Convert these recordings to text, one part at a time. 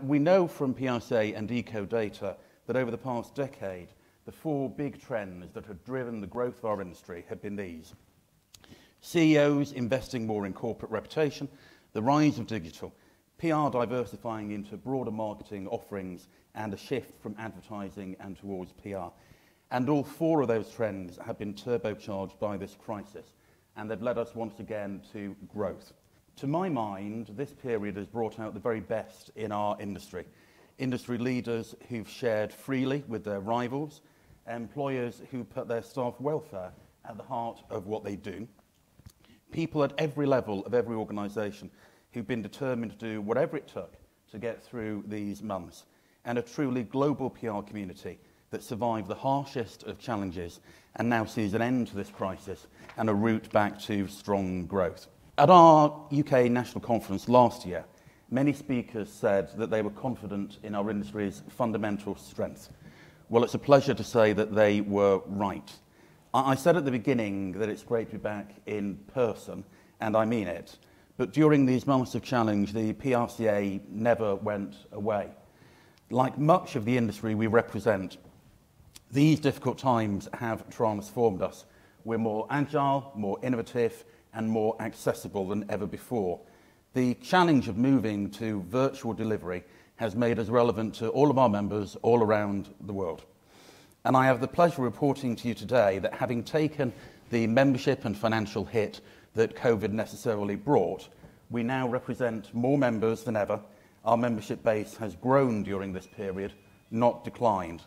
We know from PRCA and eco data that over the past decade, the four big trends that have driven the growth of our industry have been these. CEOs investing more in corporate reputation, the rise of digital, PR diversifying into broader marketing offerings, and a shift from advertising and towards PR. And all four of those trends have been turbocharged by this crisis, and they've led us once again to growth. To my mind, this period has brought out the very best in our industry. Industry leaders who've shared freely with their rivals, employers who put their staff welfare at the heart of what they do, people at every level of every organisation who've been determined to do whatever it took to get through these months, and a truly global PR community that survived the harshest of challenges and now sees an end to this crisis and a route back to strong growth. At our UK National Conference last year, many speakers said that they were confident in our industry's fundamental strength. Well, it's a pleasure to say that they were right. I said at the beginning that it's great to be back in person, and I mean it. But during these months of challenge, the PRCA never went away. Like much of the industry we represent, these difficult times have transformed us. We're more agile, more innovative, and more accessible than ever before. The challenge of moving to virtual delivery has made us relevant to all of our members all around the world. And I have the pleasure of reporting to you today that having taken the membership and financial hit that COVID necessarily brought, we now represent more members than ever. Our membership base has grown during this period, not declined.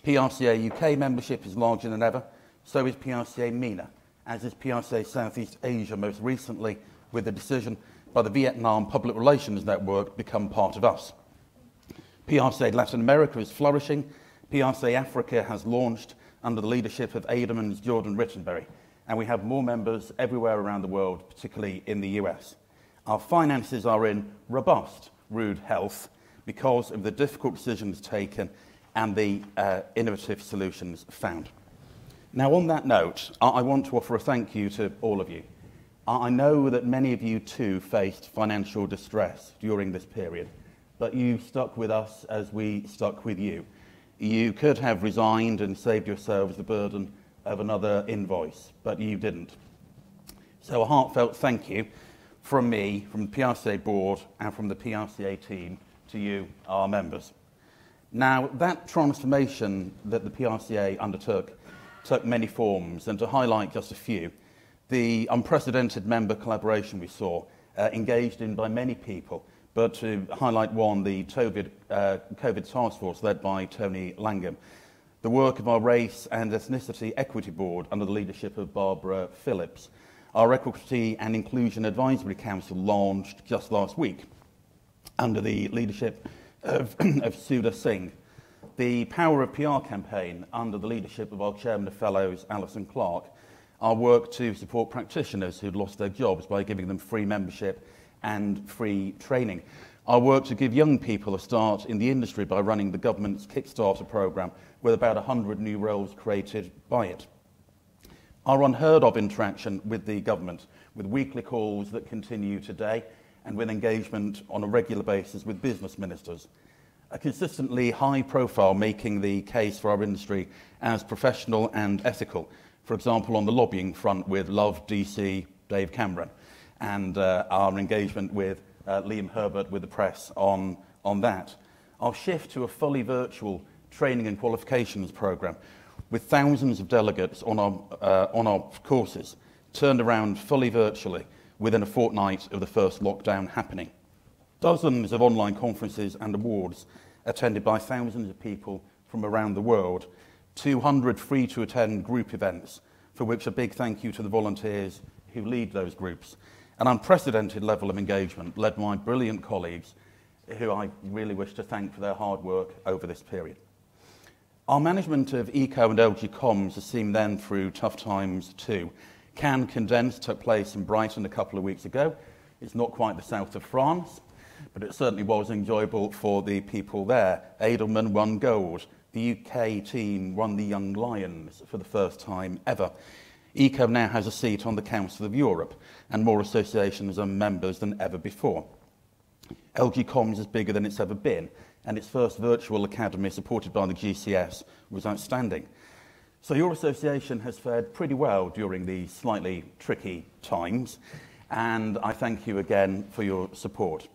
PRCA UK membership is larger than ever, so is PRCA MENA, as is PRCA Southeast Asia most recently, with the decision by the Vietnam Public Relations Network to become part of us. PRCA Latin America is flourishing. PRCA Africa has launched under the leadership of Adam's Jordan Rittenberry, and we have more members everywhere around the world, particularly in the US. Our finances are in robust, rude health because of the difficult decisions taken and the innovative solutions found. Now, on that note, I want to offer a thank you to all of you. I know that many of you too faced financial distress during this period, but you stuck with us as we stuck with you. You could have resigned and saved yourselves the burden of another invoice, but you didn't. So a heartfelt thank you from me, from the PRCA board, and from the PRCA team to you, our members. Now, that transformation that the PRCA undertook took many forms, and to highlight just a few, the unprecedented member collaboration we saw, engaged in by many people, but to highlight one, the COVID task force led by Tony Langham, the work of our Race and Ethnicity Equity Board under the leadership of Barbara Phillips, our Equity and Inclusion Advisory Council launched just last week under the leadership of Sudha Singh, the Power of PR campaign under the leadership of our Chairman of Fellows, Alison Clark, our work to support practitioners who'd lost their jobs by giving them free membership and free training, our work to give young people a start in the industry by running the government's Kickstarter programme with about 100 new roles created by it, our unheard of interaction with the government, with weekly calls that continue today and with engagement on a regular basis with business ministers, a consistently high profile making the case for our industry as professional and ethical, for example on the lobbying front with Love DC Dave Cameron, and our engagement with Liam Herbert with the press on that. Our shift to a fully virtual training and qualifications programme with thousands of delegates on our courses turned around fully virtually within a fortnight of the first lockdown happening. Dozens of online conferences and awards attended by thousands of people from around the world, 200 free-to-attend group events, for which a big thank you to the volunteers who lead those groups, an unprecedented level of engagement led by brilliant colleagues who I really wish to thank for their hard work over this period. Our management of Eco and LG Comms has seen them through tough times too. Cannes Condensed took place in Brighton a couple of weeks ago. It's not quite the south of France, but it certainly was enjoyable for the people there. Edelman won gold. The UK team won the Young Lions for the first time ever. ECO now has a seat on the Council of Europe, and more associations are members than ever before. LG Comms is bigger than it's ever been, and its first virtual academy, supported by the GCS, was outstanding. So your association has fared pretty well during these slightly tricky times, and I thank you again for your support.